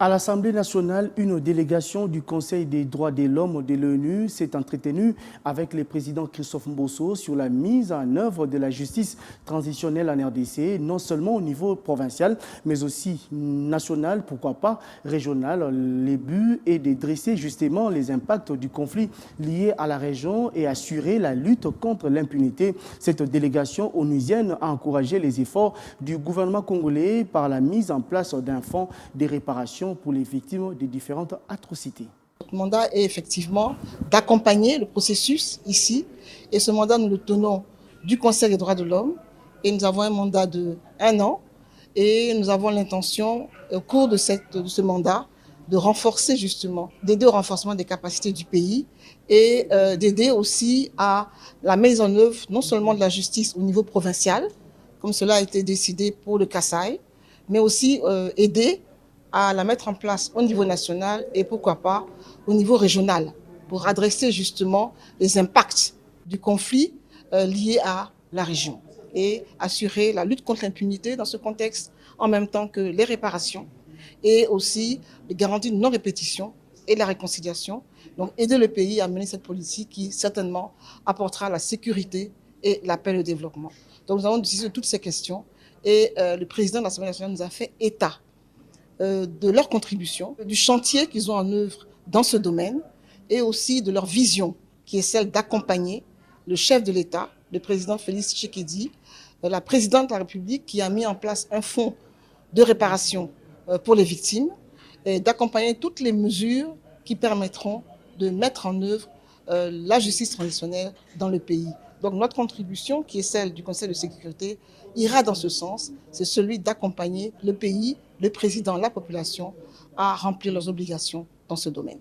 À l'Assemblée nationale, une délégation du Conseil des droits de l'homme de l'ONU s'est entretenue avec le président Christophe Mbosso sur la mise en œuvre de la justice transitionnelle en RDC, non seulement au niveau provincial, mais aussi national, pourquoi pas régional. Le but est de dresser justement les impacts du conflit lié à la région et assurer la lutte contre l'impunité. Cette délégation onusienne a encouragé les efforts du gouvernement congolais par la mise en place d'un fonds de réparation pour les victimes de différentes atrocités. Notre mandat est effectivement d'accompagner le processus ici, et ce mandat nous le tenons du Conseil des droits de l'homme, et nous avons un mandat de 1 an, et nous avons l'intention au cours de ce mandat de renforcer justement, d'aider au renforcement des capacités du pays et d'aider aussi à la mise en œuvre non seulement de la justice au niveau provincial, comme cela a été décidé pour le Kasaï, mais aussi aider à la mettre en place au niveau national et pourquoi pas au niveau régional pour adresser justement les impacts du conflit lié à la région et assurer la lutte contre l'impunité dans ce contexte en même temps que les réparations et aussi les garanties de non-répétition et la réconciliation. Donc aider le pays à mener cette politique qui certainement apportera la sécurité et la paix et le développement. Donc nous avons discuté de toutes ces questions et le président de l'Assemblée nationale nous a fait état de leur contribution, du chantier qu'ils ont en œuvre dans ce domaine et aussi de leur vision qui est celle d'accompagner le chef de l'État, le président Félix Tshisekedi, la présidente de la République qui a mis en place un fonds de réparation pour les victimes et d'accompagner toutes les mesures qui permettront de mettre en œuvre la justice transitionnelle dans le pays. Donc notre contribution, qui est celle du Conseil de sécurité, ira dans ce sens. C'est celui d'accompagner le pays, le président, la population à remplir leurs obligations dans ce domaine.